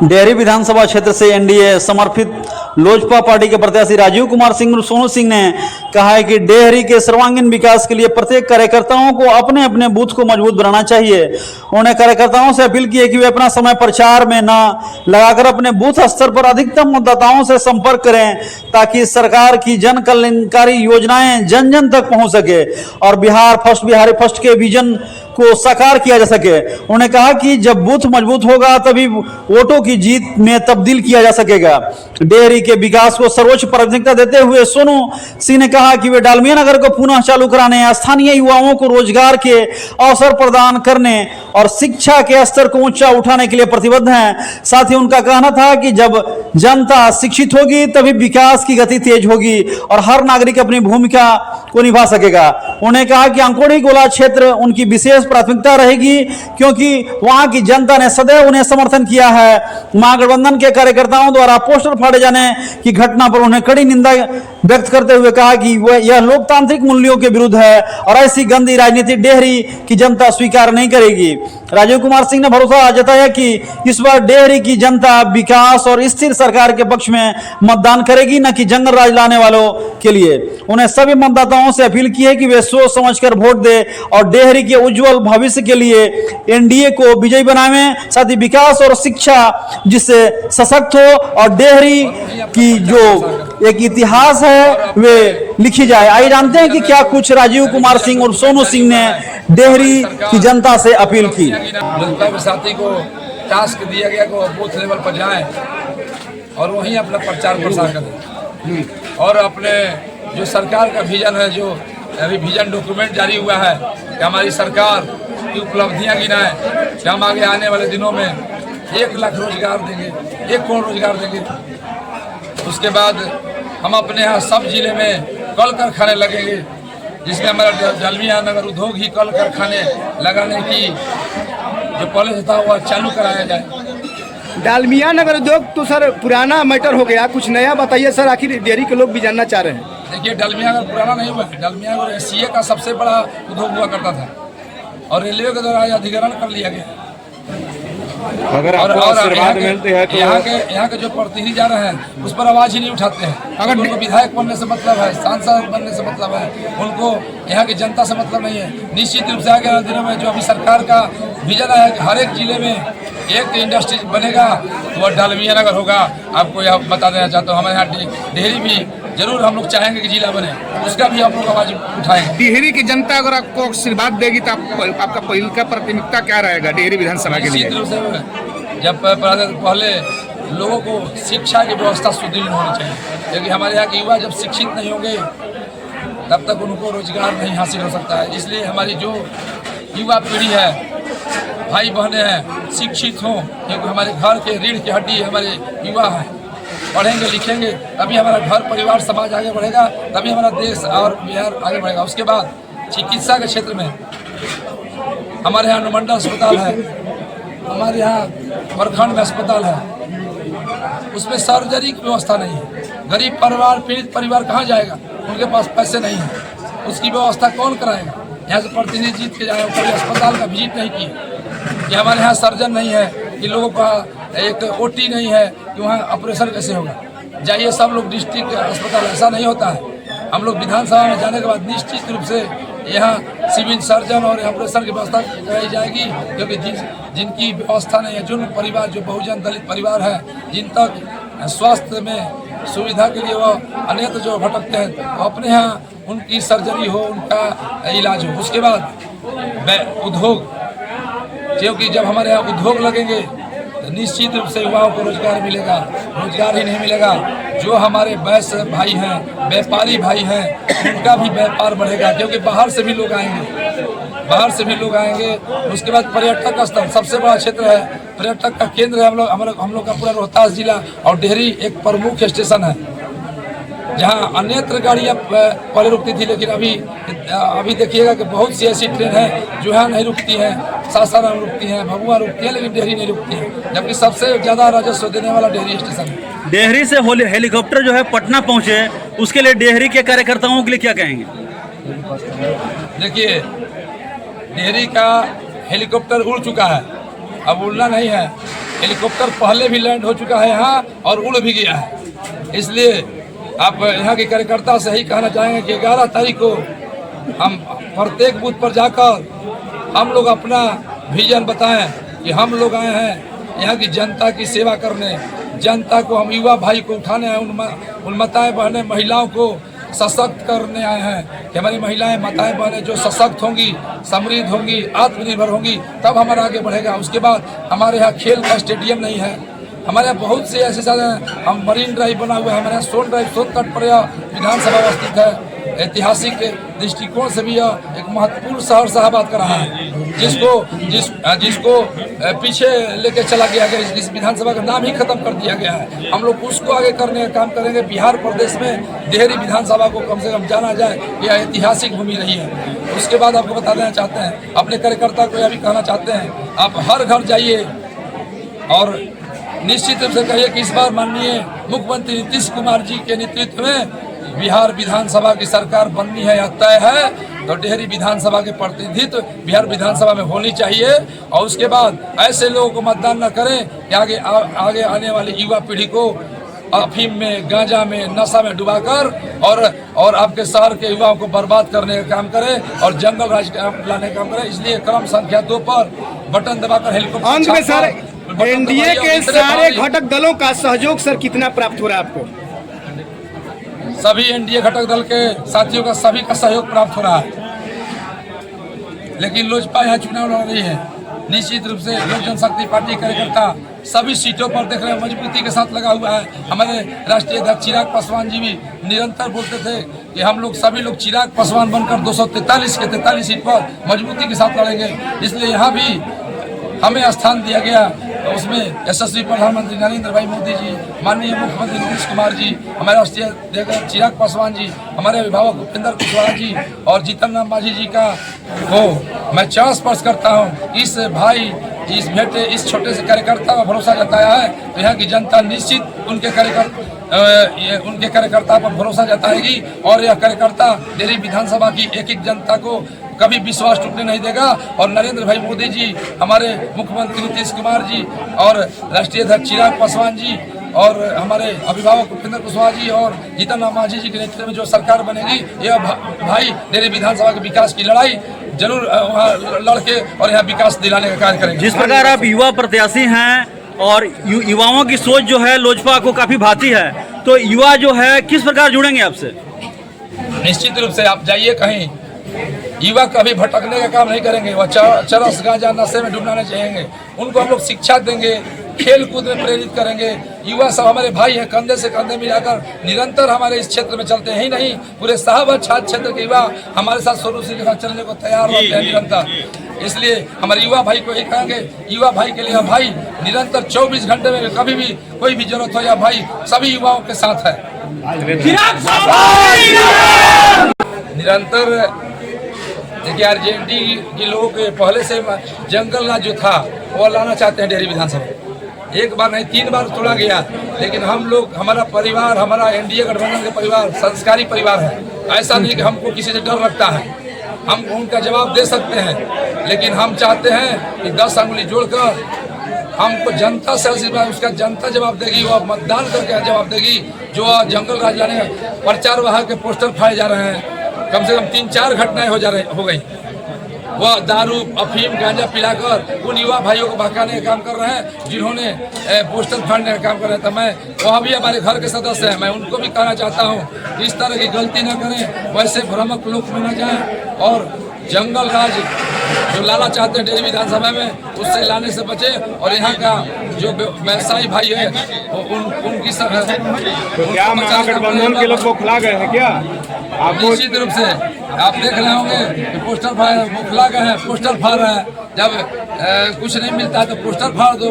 डेहरी विधानसभा क्षेत्र से एनडीए समर्थित लोजपा पार्टी के प्रत्याशी राजीव कुमार सिंह और सोनू सिंह ने कहा है कि डेहरी के सर्वांगीण विकास के लिए प्रत्येक कार्यकर्ताओं को अपने अपने बूथ को मजबूत बनाना चाहिए। उन्होंने कार्यकर्ताओं से अपील की है कि वे अपना समय प्रचार में न लगाकर अपने बूथ स्तर पर अधिकतम मतदाताओं से संपर्क करें ताकि सरकार की जन कल्याणकारी योजनाएं जन जन तक पहुंच सके और बिहारी फर्स्ट के विजन को साकार किया जा सके। उन्होंने कहा कि जब बूथ मजबूत होगा तभी वोटों की जीत में तब्दील किया जा सकेगा। डेहरी के विकास को सर्वोच्च प्राथमिकता देते हुए सोनू सिंह ने कहा कि वे डालमिया नगर को पुनः चालू कराने, स्थानीय युवाओं को रोजगार के अवसर प्रदान करने और शिक्षा के स्तर को ऊंचा उठाने के लिए प्रतिबद्ध हैं। साथ ही उनका कहना था कि जब जनता शिक्षित होगी तभी विकास की गति तेज होगी और हर नागरिक अपनी भूमिका को निभा सकेगा। उन्होंने कहा कि अंकोड़ी गोला क्षेत्र उनकी विशेष प्राथमिकता रहेगी क्योंकि वहां की जनता ने सदैव उन्हें समर्थन किया है। महागठबंधन के कार्यकर्ताओं द्वारा पोस्टर फाड़े जाने की घटना पर उन्हें कड़ी निंदा व्यक्त करते हुए कहा कि यह लोकतांत्रिक मूल्यों के विरुद्ध है और ऐसी गंदी राजनीति डेहरी की जनता स्वीकार नहीं करेगी। राजीव कुमार सिंह ने भरोसा जताया कि इस बार डेहरी की जनता विकास और स्थिर सरकार के पक्ष में मतदान करेगी, न कि जंगल राज लाने वालों के लिए। उन्हें सभी मतदाताओं से अपील की है कि वे सोच समझकर वोट दे और डेहरी के उज्जवल भविष्य के लिए एनडीए को विजयी बनावें। साथ ही विकास और शिक्षा जिससे सशक्त हो और डेहरी की जो एक इतिहास है वे लिखी जाए। आइए जानते हैं कि क्या कुछ राजीव कुमार सिंह और सोनू सिंह ने डेहरी की जनता से अपील की। जनता के साथी को टास्क दिया गया को बूथ लेवल पर जाएं और वहीं अपना प्रचार प्रसार करें और अपने जो सरकार का विजन है, जो अभी विजन डॉक्यूमेंट जारी हुआ है कि हमारी सरकार की उपलब्धियां गिनाएं कि हम आगे आने वाले दिनों में 1 लाख रोजगार देंगे, 1 करोड़ रोजगार देंगे। उसके बाद हम अपने यहाँ सब जिले में कल कारखाने लगेंगे जिसमें हमारा डालमिया नगर उद्योग ही कल कारखाने लगाने की जो कॉलेज था वह चालू कराया जाए। डालमिया नगर उद्योग तो सर पुराना मैटर हो गया, कुछ नया बताइए सर, आखिर डेहरी के लोग भी जानना चाह रहे हैं। देखिए, डालमिया नगर पुराना नहीं हुआ है। डालमिया नगर सीए का सबसे बड़ा उद्योग हुआ करता था और रेलवे के द्वारा अधिग्रहण कर लिया गया। अगर आपको आशीर्वाद मिलते हैं तो यहाँ के जो प्रतिनिधि जा रहे हैं उस पर आवाज ही नहीं उठाते हैं। अगर उनको विधायक बनने से मतलब है, सांसद बनने से मतलब है, उनको यहाँ की जनता से मतलब नहीं है। निश्चित रूप से आगे आने दिनों में जो अभी सरकार का विजन है कि हर एक जिले में एक इंडस्ट्री बनेगा तो वह डालमिया नगर होगा। आपको यह बता देना चाहता हूँ, हमारे यहाँ डेहरी भी जरूर हम लोग चाहेंगे कि जिला बने, उसका भी हम लोग आवाज उठाएंगे। डेहरी की जनता अगर आपको आशीर्वाद देगी तो आपका पहले का प्राथमिकता क्या रहेगा डेहरी विधानसभा के लिए? निश्चित रूप से जब पहले लोगों को शिक्षा की व्यवस्था सुदृढ़ होनी चाहिए, क्योंकि हमारे यहाँ के युवा जब शिक्षित नहीं होंगे तब तक उनको रोजगार नहीं हासिल हो सकता है। इसलिए हमारी जो युवा पीढ़ी है, भाई बहनें हैं, शिक्षित हों, क्योंकि हमारे घर के रीढ़ की हड्डी हमारे युवा हैं। पढ़ेंगे लिखेंगे तभी हमारा घर परिवार समाज आगे बढ़ेगा, तभी हमारा देश और बिहार आगे बढ़ेगा। उसके बाद चिकित्सा के क्षेत्र में हमारे यहाँ अनुमंडल अस्पताल है, हमारे यहाँ प्रखंड में अस्पताल है, उसमें सर्जरी की व्यवस्था नहीं है। गरीब परिवार, पीड़ित परिवार कहाँ जाएगा? उनके पास पैसे नहीं है, उसकी व्यवस्था कौन कराएगा? यहाँ से प्रतिनिधि जीत के जाए, कभी अस्पताल का विजिट नहीं किए कि हमारे यहाँ सर्जन नहीं है, कि लोगों का एक ओटी नहीं है कि वहाँ ऑपरेशन कैसे होगा। जाइए सब लोग डिस्ट्रिक्ट अस्पताल, ऐसा नहीं होता है। हम लोग विधानसभा में जाने के बाद निश्चित रूप से यहाँ सिविल सर्जन और ऑपरेशन की व्यवस्था कराई जाएगी, क्योंकि जिनकी व्यवस्था नहीं है, जिन परिवार जो बहुजन दलित परिवार है, जिन तक स्वास्थ्य में सुविधा के लिए वो अन्यत्र जो भटकते हैं, तो अपने यहाँ उनकी सर्जरी हो, उनका इलाज हो। उसके बाद उद्योग, क्योंकि जब हमारे यहाँ उद्योग लगेंगे तो निश्चित रूप से युवाओं को रोजगार मिलेगा। रोजगार ही नहीं मिलेगा, जो हमारे वैश्य भाई हैं, व्यापारी भाई हैं, उनका भी व्यापार बढ़ेगा, क्योंकि बाहर से भी लोग आएंगे। उसके बाद पर्यटक स्थल सबसे बड़ा क्षेत्र है, पर्यटक का केंद्र है हम लोग का पूरा रोहतास जिला। और डेहरी एक प्रमुख स्टेशन है जहाँ अन्यत्र गाड़ियाँ पहले रुकती थी, लेकिन अभी देखिएगा कि बहुत सी ऐसी ट्रेन है जो यहाँ नहीं रुकती हैं। सासाराम रुकती हैं, भभुआ रुकती है, लेकिन डेहरी नहीं रुकती है, जबकि सबसे ज़्यादा राजस्व देने वाला डेहरी स्टेशन है। डेहरी से हेलीकॉप्टर जो है पटना पहुंचे, उसके लिए डेहरी के कार्यकर्ताओं के लिए क्या कहेंगे? देखिए, डेहरी का हेलीकॉप्टर उड़ चुका है, अब उड़ना नहीं है। हेलीकॉप्टर पहले भी लैंड हो चुका है यहाँ और उड़ भी गया है। इसलिए आप यहाँ के कार्यकर्ता से यही कहना चाहेंगे कि 11 तारीख को हम प्रत्येक बूथ पर जाकर हम लोग अपना विजन बताएं कि हम लोग आए हैं यहाँ की जनता की सेवा करने, जनता को हम युवा भाई को उठाने आए, उन माताएं बहनें महिलाओं को सशक्त करने आए हैं कि हमारी महिलाएं माताएं बहनें जो सशक्त होंगी, समृद्ध होंगी, आत्मनिर्भर होंगी, तब हमारा आगे बढ़ेगा। उसके बाद हमारे यहाँ खेल का स्टेडियम नहीं है, हमारे यहाँ बहुत से ऐसे साधन हैं। हम मरीन ड्राइव बना हुआ है, हमारे यहाँ सोन ड्राइव सोन तट पर विधानसभा अवस्थित है। ऐतिहासिक दृष्टिकोण से भी यह एक महत्वपूर्ण शहर साहबाद का रहा है, जिसको पीछे लेके चला गया गया, इस विधानसभा का नाम ही खत्म कर दिया गया है। हम लोग उसको आगे करने का काम करेंगे। बिहार प्रदेश में देहरी विधानसभा को कम से कम जाना जाए, यह ऐतिहासिक भूमि रही है। उसके बाद आपको बता देना चाहते हैं, अपने कार्यकर्ता को यह भी कहना चाहते हैं, आप हर घर जाइए और निश्चित रूप से कहिए कि इस बार माननीय मुख्यमंत्री नीतीश कुमार जी के नेतृत्व में बिहार विधानसभा की सरकार बननी है या तय है, तो डेहरी विधानसभा के प्रतिनिधित्व बिहार विधानसभा में होनी चाहिए। और उसके बाद ऐसे लोगों को मतदान न करें कि आगे आने वाली युवा पीढ़ी को अफीम में, गांजा में, नशा में डुबाकर और आपके शहर के युवाओं को बर्बाद करने का काम करें और जंगल राज लाने का काम करें। इसलिए क्रम संख्या 2 पर बटन दबाकर हेलीकॉप्टर अंत में सर एनडीए के सारे घटक दलों का सहयोग सर कितना प्राप्त हो रहा है आपको? सभी एनडीए घटक दल के साथियों का सभी का सहयोग प्राप्त हो रहा है, लेकिन लोजपा यहाँ चुनाव लड़ रही है। निश्चित रूप से लोक जनशक्ति पार्टी कार्यकर्ता सभी सीटों पर देख रहे हैं मजबूती के साथ लगा हुआ है। हमारे राष्ट्रीय अध्यक्ष चिराग पासवान जी भी निरंतर बोलते थे कि हम लोग सभी लोग चिराग पासवान बनकर 243 के 43 सीट पर मजबूती के साथ लड़ेंगे। इसलिए यहाँ भी हमें स्थान दिया गया। उसमें यशस्वी प्रधानमंत्री नरेंद्र भाई मोदी जी, माननीय मुख्यमंत्री नीतीश कुमार जी, हमारे राष्ट्रीय अध्यक्ष चिराग पासवान जी, हमारे अभिभावक उपेंद्र कुशवाहा जी और जीतन राम मांझी जी का को मैं चरण स्पर्श करता हूँ। इस भाई इस छोटे से कार्यकर्ता का भरोसा जताया है, तो यहाँ की जनता निश्चित उनके कार्यकर्ता पर भरोसा जताएगी और यह कार्यकर्ता डेहरी विधानसभा की एक जनता को कभी विश्वास टूटने नहीं देगा। और नरेंद्र भाई मोदी जी, हमारे मुख्यमंत्री नीतीश कुमार जी और राष्ट्रीय अध्यक्ष चिराग पासवान जी और हमारे अभिभावक उपेंद्र कुशवाहा जी और जीतन राम मांझी जी के नेतृत्व में जो सरकार बनेगी, यह भाई डेहरी विधानसभा के विकास की लड़ाई जरूर वहाँ लड़के और यहाँ विकास दिलाने का कार्य करेंगे। जिस प्रकार आप युवा प्रत्याशी हैं और युवाओं की सोच जो है लोजपा को काफी भाती है, तो युवा जो है किस प्रकार जुड़ेंगे आपसे? निश्चित रूप से आप जाइए कहीं, युवा कभी भटकने का काम नहीं करेंगे, वह चरस गांजा नशे में डूबना नहीं चाहेंगे। उनको हम लोग शिक्षा देंगे, खेल कूद में प्रेरित करेंगे। युवा सब हमारे भाई हैं, कंधे से कंधे मिलाकर निरंतर हमारे इस क्षेत्र में चलते हैं ही नहीं, पूरे शाहबाद छात्र क्षेत्र के युवा हमारे साथ स्वरूप सिंह के साथ चलने को तैयार होते हैं निरंतर। इसलिए हमारे युवा भाई को ही कहेंगे, युवा भाई के लिए भाई निरंतर 24 घंटे में कभी भी कोई भी जरूरत हो या भाई सभी युवाओं के साथ है। निरंतर देखिए आरजेडी के लोग पहले से जंगल राज जो था वो लाना चाहते हैं डेहरी विधानसभा। एक बार नहीं 3 बार तोड़ा गया, लेकिन हम लोग, हमारा परिवार, हमारा एनडीए गठबंधन का परिवार संस्कारी परिवार है। ऐसा नहीं कि हमको किसी से डर लगता है, हम उनका जवाब दे सकते हैं, लेकिन हम चाहते हैं कि 10 अंगुली जोड़कर हमको जनता से आशीर्वाद, उसका जनता जवाब देगी, वो मतदान करके जवाब देगी। जो जंगल राज लाने प्रचार वहाँ के पोस्टर फाड़े जा रहे हैं, कम से कम 3-4 घटनाएं हो गई। वह दारू अफीम गांजा पिलाकर उन युवा भाइयों को बहकाने का काम कर रहे हैं जिन्होंने पोस्टर फाड़ने का काम कर रहे हैं। तो मैं वह भी हमारे घर के सदस्य हैं, मैं उनको भी कहना चाहता हूँ इस तरह की गलती न करें, वैसे भ्रामक लोग में न जाएं और जंगल राज जो लाना चाहते हैं डेहरी विधानसभा में, उससे लाने से बचे। और यहाँ का जो व्यवसायी भाई है उनकी तो क्या महागठबंधन के लोग बौखला गए हैं क्या? आप निश्चित रूप से आप देख रहे होंगे कि पोस्टर बौखला गए हैं, पोस्टर फाड़ रहे हैं। जब कुछ नहीं मिलता है तो पोस्टर फाड़ दो,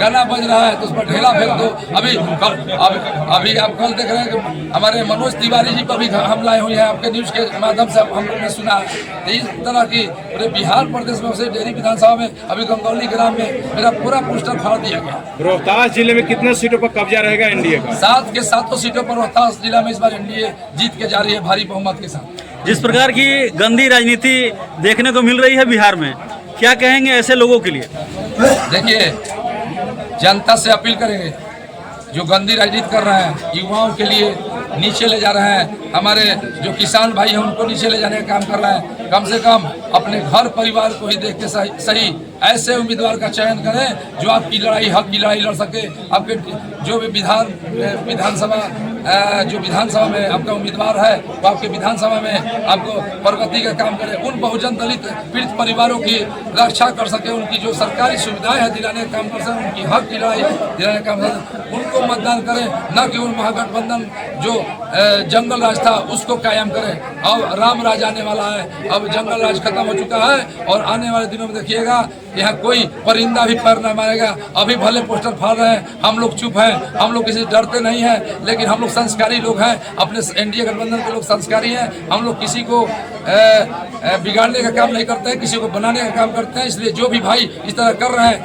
गाना बज रहा है तो उस पर ढेला फेंक दो। अभी आप कल देख रहे हैं कि हमारे मनोज तिवारी जी पर भी हमला हुई है, आपके न्यूज़ के माध्यम से हम लोग ने सुना है। इस तरह की पूरे बिहार प्रदेश में से डेहरी विधानसभा में अभी गंगौली ग्राम में मेरा पूरा पोस्टर फाड़ दिया गया। रोहतास जिले में कितने सीटों पर कब्जा रहेगा एनडीए का? 7 के 7 सीटों पर रोहतास जिला में इस बार एनडीए जीत के जा रही है भारी बहुमत के साथ। जिस प्रकार की गंदी राजनीति देखने को मिल रही है बिहार में, क्या कहेंगे ऐसे लोगों के लिए? देखिए जनता से अपील करेंगे जो गंदी राजनीति कर रहे हैं, युवाओं के लिए नीचे ले जा रहे हैं, हमारे जो किसान भाई हैं उनको नीचे ले जाने का काम कर रहे हैं। कम से कम अपने घर परिवार को ही देख के सही ऐसे उम्मीदवार का चयन करें जो आपकी लड़ाई, हक की लड़ाई लड़ सके। आपके जो भी विधानसभा में आपका उम्मीदवार है वो आपके विधानसभा में आपको प्रगति का काम करे, उन बहुजन दलित पीड़ित परिवारों की रक्षा कर सके, उनकी जो सरकारी सुविधाएं हैं दिलाने का काम कर सके, उनकी हक की लड़ाई दिलाने का काम कर सके, उनको मतदान करें, न कि उन महागठबंधन जो जंगल राज था उसको कायम करें। अब राम राज आने वाला है, अब जंगल राज खत्म हो चुका है और आने वाले दिनों में देखिएगा यहाँ कोई परिंदा भी पैर न मारेगा। अभी भले पोस्टर फाड़ रहे हैं, हम लोग चुप हैं, हम लोग किसी से डरते नहीं हैं, लेकिन हम लोग संस्कारी लोग हैं, अपने एनडीए गठबंधन के लोग संस्कारी हैं। हम लोग किसी को बिगाड़ने का काम नहीं करते हैं, किसी को बनाने का काम करते हैं। इसलिए जो भी भाई इस तरह कर रहे हैं,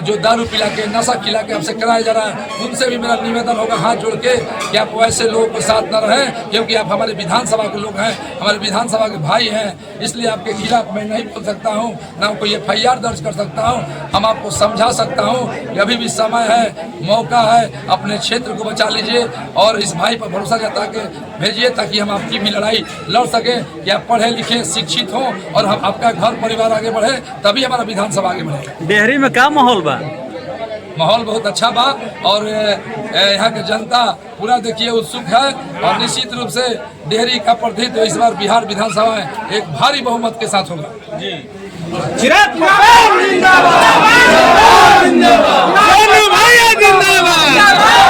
जो दारू पिला के, नशा खिला के हमसे कराया जा रहा है, उनसे भी मेरा निवेदन होगा हाथ जोड़ के कि आप वैसे लोगों के साथ न रहें, क्योंकि आप हमारे विधानसभा के लोग हैं, हमारे विधानसभा के भाई हैं। इसलिए आपके खिलाफ मैं नहीं बोल सकता हूँ, ना कोई FIR दर्ज कर सकता हूँ। हम आपको समझा सकता हूँ कि अभी भी समय है, मौका है, अपने क्षेत्र को बचा लीजिए और इस भाई पर भरोसा जता के भेजिए ताकि हम आपकी भी लड़ाई लड़ सकें कि आप पढ़े लिखे शिक्षित हों और हम आपका घर परिवार आगे बढ़े, तभी हमारा विधानसभा आगे बढ़े। डेहरी में क्या माहौल बा? माहौल बहुत अच्छा बा और यहाँ के जनता पूरा देखिए उत्सुक है और निश्चित रूप से डेहरी का प्रतिनिधित्व इस बार बिहार विधानसभा में एक भारी बहुमत के साथ होगा। चिराग जिंदाबाद, जिंदाबाद, जिंदाबाद।